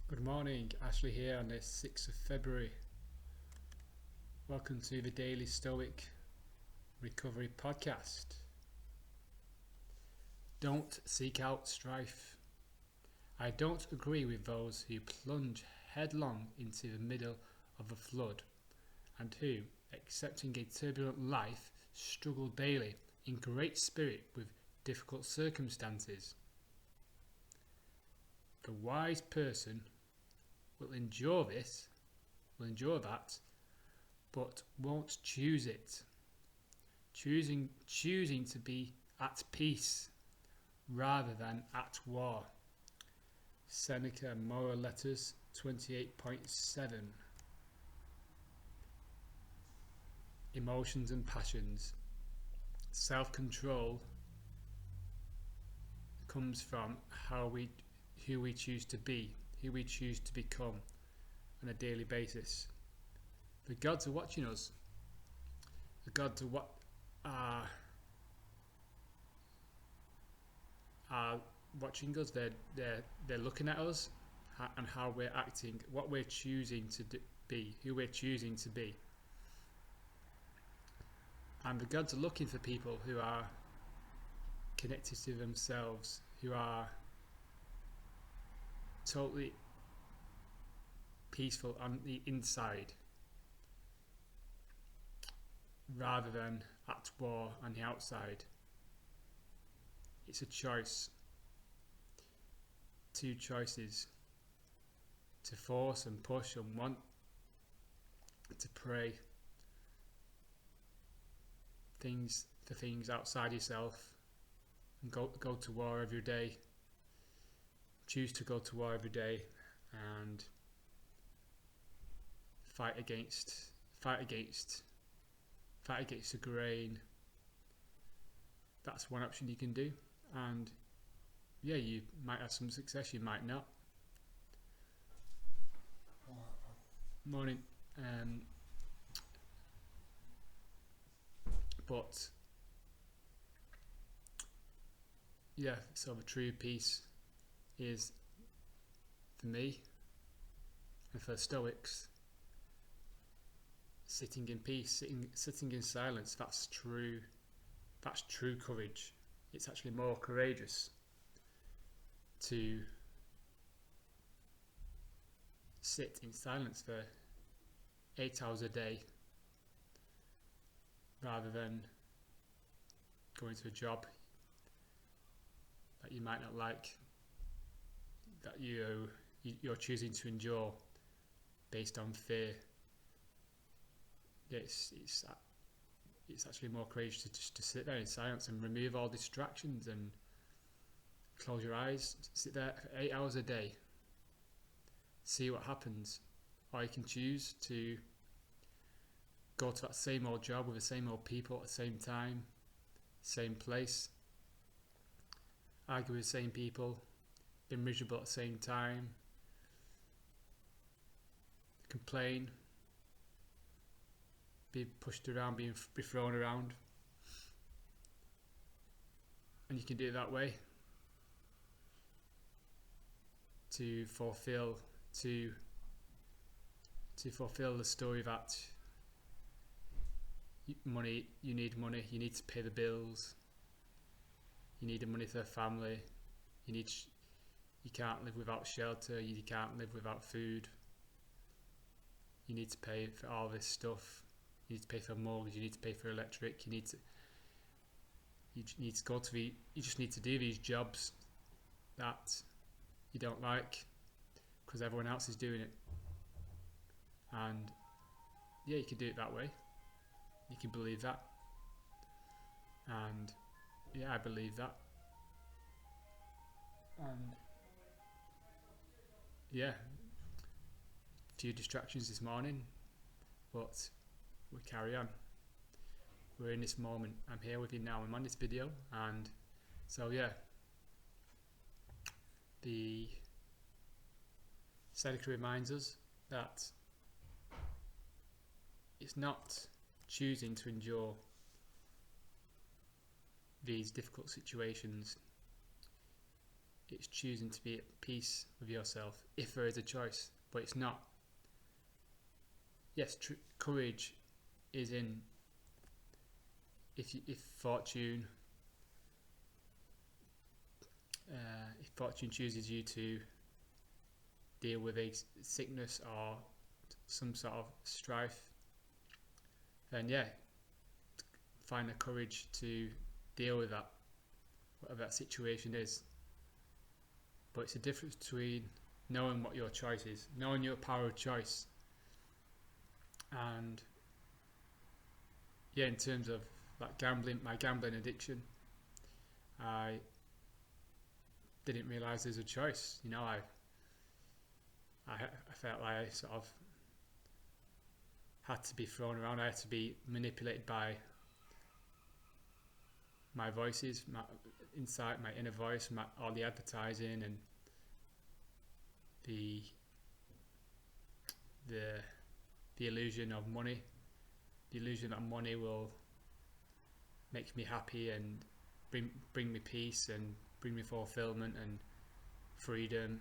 Good morning, Ashley here on this 6th of February. Welcome to the Daily Stoic Recovery Podcast. Don't seek out strife. I don't agree with those who plunge headlong into the middle of a flood and who, accepting a turbulent life, struggle daily in great spirit with difficult circumstances. The wise person will endure that, but won't choose it. Choosing to be at peace rather than at war. Seneca Moral Letters 28.7. Emotions and passions. Self-control comes from who we choose to be, who we choose to become on a daily basis. The gods are watching us. The gods are watching us. They're looking at us and how we're acting, what we're choosing to be, who we're choosing to be. And the gods are looking for people who are connected to themselves, who are totally peaceful on the inside rather than at war on the outside. It's a choice. Two choices: to force and push and want, to pray for things outside yourself and go to war every day. Choose to go to war every day and fight against the grain. That's one option you can do, and yeah, you might have some success, you might not. Morning. But yeah, so the true peace is, for me and for Stoics, sitting in peace, sitting in silence. That's true courage. It's actually more courageous to sit in silence for 8 hours a day rather than going to a job that you might not like, that you're choosing to endure based on fear. It's actually more courageous to sit there in silence and remove all distractions and close your eyes, sit there for 8 hours a day, see what happens. Or you can choose to go to that same old job with the same old people at the same time, same place, argue with the same people, be miserable at the same time, complain, be pushed around, be thrown around. And you can do it that way to fulfill the story that you need money, you need to pay the bills, you need the money for the family, you can't live without shelter, you can't live without food, you need to pay for all this stuff, you need to pay for a mortgage, you need to pay for electric, you just need to do these jobs that you don't like because everyone else is doing it. And yeah, you can do it that way. You can believe that. And yeah, I believe that. And yeah, a few distractions this morning, but we carry on. We're in this moment. I'm here with you now. I'm on this video, and so yeah, the Seneca reminds us that it's not choosing to endure these difficult situations. it's choosing to be at peace with yourself, if there is a choice. But it's not. Yes, courage is in if fortune chooses you to deal with a sickness or some sort of strife, then yeah, find the courage to deal with that, whatever that situation is. But it's a difference between knowing what your choice is, knowing your power of choice. And yeah, in terms of like gambling, my gambling addiction, I didn't realise there's a choice. You know, I felt like I sort of had to be thrown around. I had to be manipulated by my voices, my inner voice, all the advertising and the illusion of money, the illusion that money will make me happy and bring me peace and bring me fulfillment and freedom,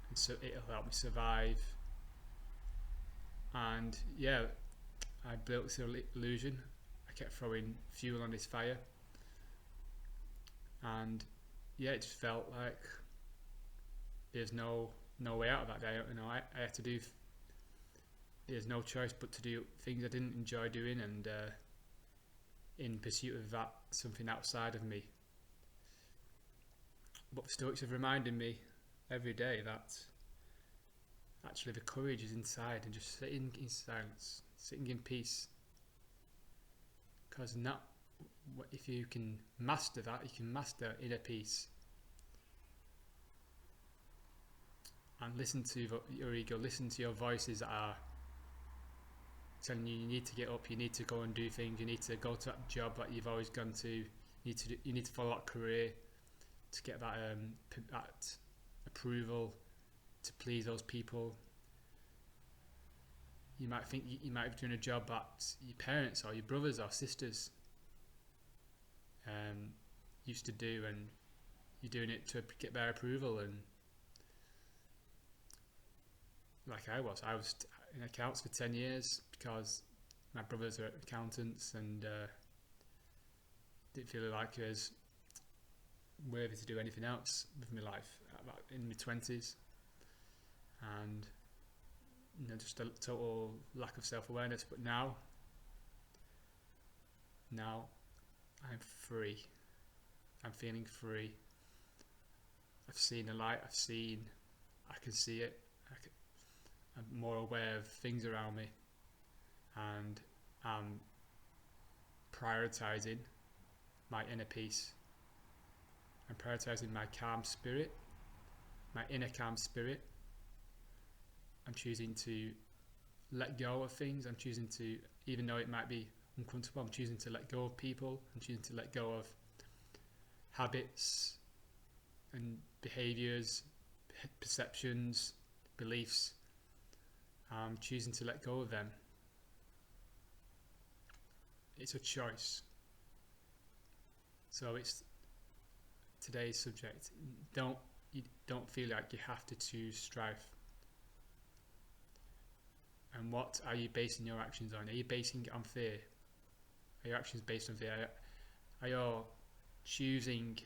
and so it'll help me survive. And yeah, I built this illusion. I kept throwing fuel on this fire, and yeah, it just felt like there's no way out of that day. You know, I had to do. There's no choice but to do things I didn't enjoy doing, and in pursuit of that, something outside of me. But the Stoics have reminded me every day that actually the courage is inside, and just sitting in silence, sitting in peace. Because if you can master that, you can master inner peace. And listen to your ego, listen to your voices that are telling you need to get up, you need to go and do things, you need to go to that job that you've always gone to, you need to follow that career to get that approval, to please those people. You might think you might be doing a job that your parents or your brothers or sisters used to do, and you're doing it to get their approval. And like I was in accounts for 10 years because my brothers are accountants, and didn't feel like I was worthy to do anything else with my life in my 20s, and you know, just a total lack of self-awareness. But now I'm free. I'm feeling free. I've seen the light. I can see it. I'm more aware of things around me, and I'm prioritizing my inner peace. I'm prioritizing my calm spirit, my inner calm spirit. I'm choosing to let go of things. I'm choosing to, even though it might be uncomfortable, I'm choosing to let go of people. I'm choosing to let go of habits and behaviors, perceptions, beliefs. I'm choosing to let go of them. It's a choice. So it's today's subject. You don't feel like you have to choose strife. And what are you basing your actions on? Are you basing it on fear? Are your actions based on fear? Are you choosing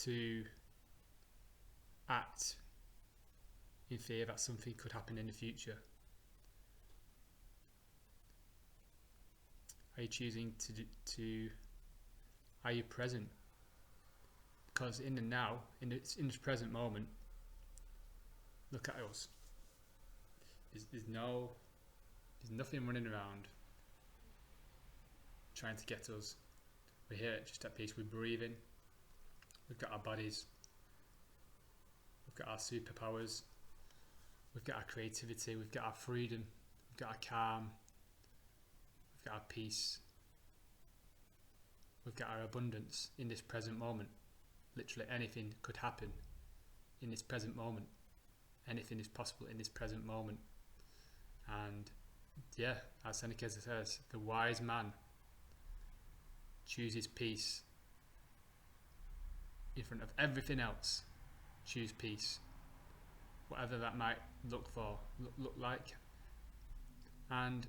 to act in fear that something could happen in the future? Are you choosing to are you present? Because in the now, in this present moment, look at us. There's nothing running around trying to get us. We're here just at peace. We're breathing. We've got our bodies. We've got our superpowers. We've got our creativity. We've got our freedom. We've got our calm. We've got our peace. We've got our abundance in this present moment. Literally anything could happen in this present moment. Anything is possible in this present moment. And yeah, as Seneca says, the wise man chooses peace in front of everything else. Choose peace, whatever that might look like. And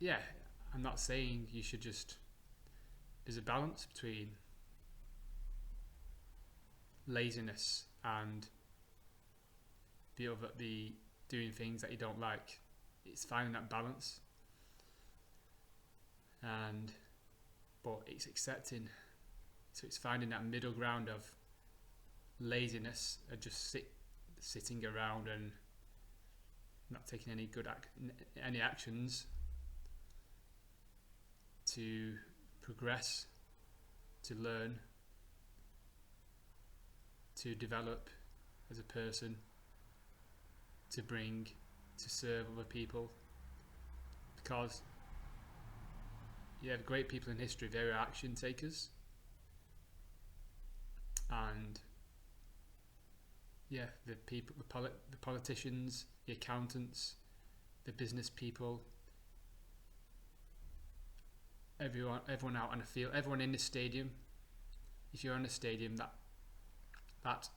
yeah, I'm not saying you should just, there's a balance between laziness and the doing things that you don't like. It's finding that balance, but it's accepting. So it's finding that middle ground of laziness and just sitting around and not taking any actions to progress, to learn, to develop as a person, to serve other people. Because you have great people in history, they were action takers. And yeah, the politicians, the accountants, the business people, everyone out on the field, everyone in the stadium. If you're in a stadium, that's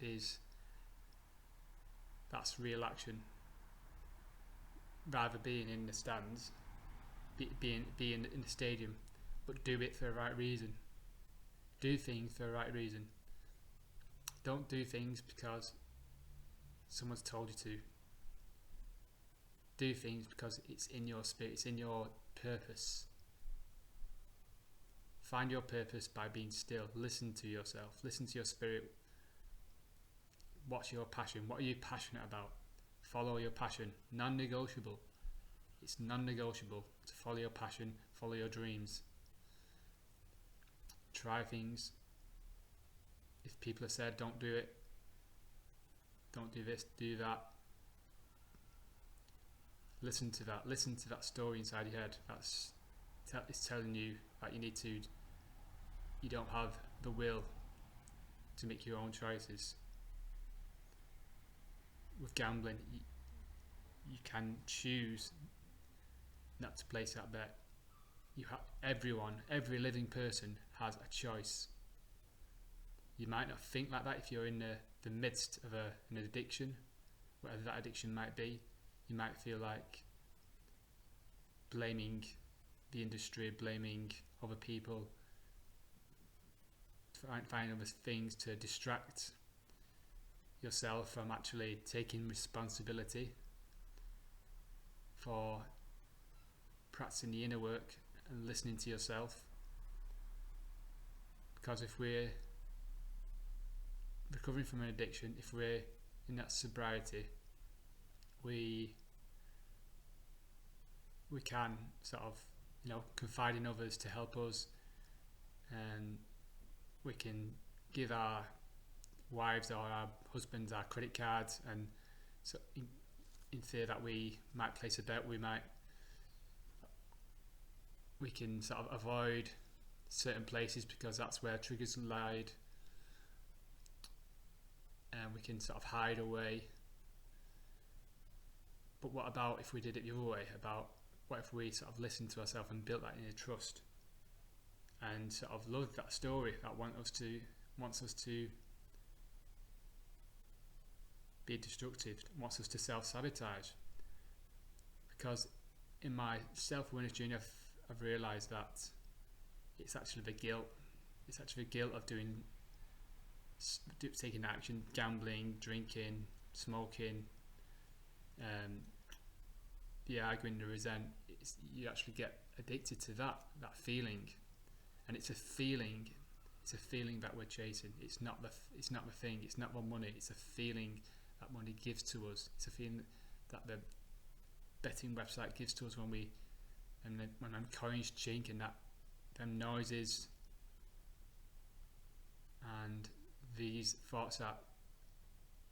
real action. Rather being in the stands, being in the stadium, but do it for the right reason. Do things for the right reason. Don't do things because someone's told you to. Do things because it's in your spirit, it's in your purpose. Find your purpose by being still. Listen to yourself. Listen to your spirit. What's your passion? What are you passionate about? Follow your passion. Non-negotiable. It's non-negotiable to follow your passion, follow your dreams. Try things. If people have said don't do it, don't do this, do that, listen to that story inside your head it's telling you that you don't have the will to make your own choices. With gambling, you can choose not to place that bet. Every living person has a choice. You might not think like that if you're in the midst of an addiction, whatever that addiction might be. You might feel like blaming the industry, blaming other people, finding other things to distract yourself from actually taking responsibility for practicing the inner work and listening to yourself. Because if we're recovering from an addiction, if we're in that sobriety, we can sort of confide in others to help us, and we can give our wives or our husbands our credit cards, and so in fear that we might place a bet, we can sort of avoid certain places because that's where triggers lied, and we can sort of hide away. But what about if we did it the other way? What if we sort of listened to ourselves and built that inner trust and sort of loved that story that wants us to be destructive, wants us to self-sabotage? Because in my self-awareness journey, I've realised that it's actually the guilt. It's actually the guilt of taking action, gambling, drinking, smoking, the arguing, the resent. You actually get addicted to that feeling, and it's a feeling that we're chasing. It's not the thing. It's not the money. It's a feeling that money gives to us. It's a feeling that the betting website gives to us when them coins chink and them noises and these thoughts that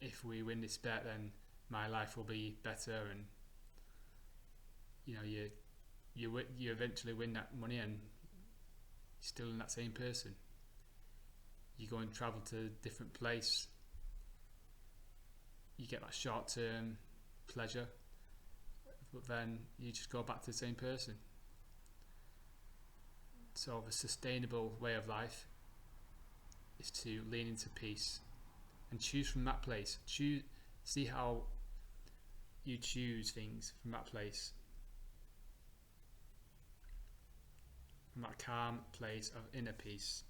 if we win this bet, then my life will be better, and you eventually win that money and you're still in that same person. You go and travel to a different place, you get that short-term pleasure, but then you just go back to the same person. So the sustainable way of life is to lean into peace and choose from that place. See how you choose things from that place, from that calm place of inner peace,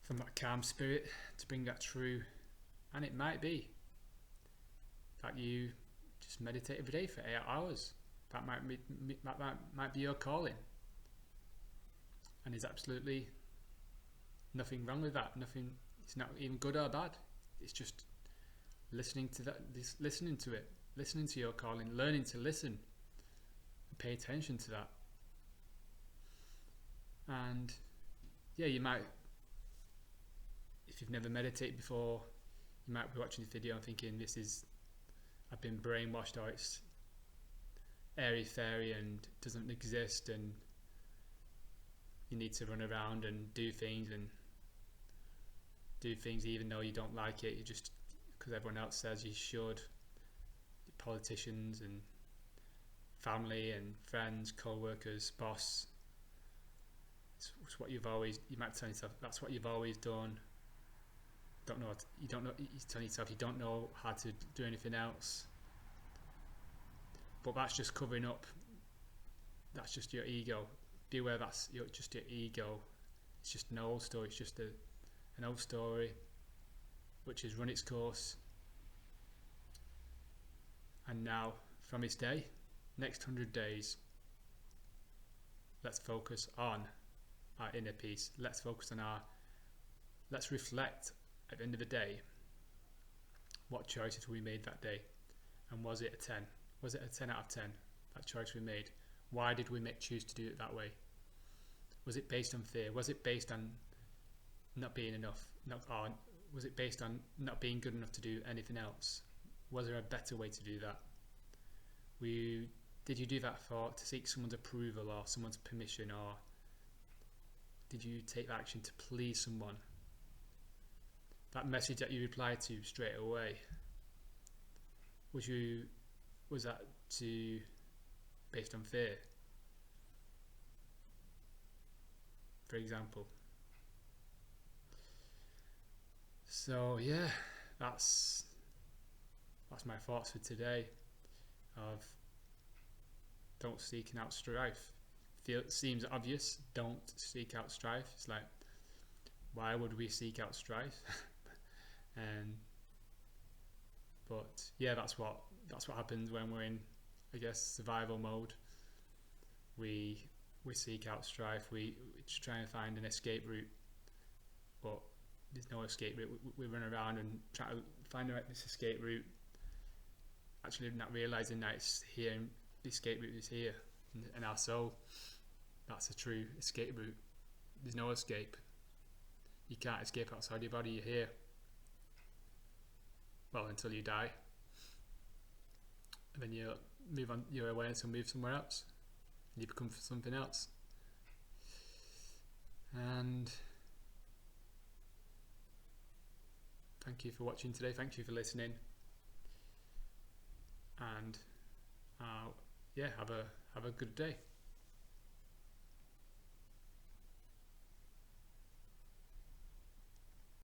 from that calm spirit, to bring that true. And it might be that you just meditate every day for 8 hours. That might be your calling, and there's absolutely nothing wrong with that. It's not even good or bad. It's just listening to that, listening to it, listening to your calling, learning to listen and pay attention to that. And yeah, you might, if you've never meditated before, you might be watching this video and thinking, I've been brainwashed, or it's airy fairy and doesn't exist, and you need to run around and do things even though you don't like it. You just, because everyone else says you should. Politicians and family and friends, co-workers, boss. It's what you might tell yourself, that's what you've always done. You're telling yourself you don't know how to do anything else. But that's just covering up. That's just your ego. Be aware that's just your ego. It's just an old story. It's just an old story which has run its course. And now, from this day, next 100 days, let's focus on our inner peace. Let's focus on let's reflect at the end of the day, what choices we made that day. And was it a 10? Was it a 10 out of 10, that choice we made? Why did we choose to do it that way? Was it based on fear? Was it based on not being enough? Was it based on not being good enough to do anything else? Was there a better way to do that? Did you do that to seek someone's approval or someone's permission, or did you take action to please someone? That message that you replied to straight away, was that based on fear, for example? So yeah, that's my thoughts for today. Of don't seeking out strife. It seems obvious. Don't seek out strife. It's like, why would we seek out strife? But yeah, that's what happens when we're in, I guess, survival mode. We seek out strife. We try and find an escape route, but there's no escape route. We run around and try to find this escape route, actually not realizing that it's here, and the escape route is here in our soul. That's a true escape route. There's no escape. You can't escape outside your body. You're here. Well, until you die. And then you move on, your awareness will move somewhere else. And you become something else. And thank you for watching today. Thank you for listening. And yeah, have a good day.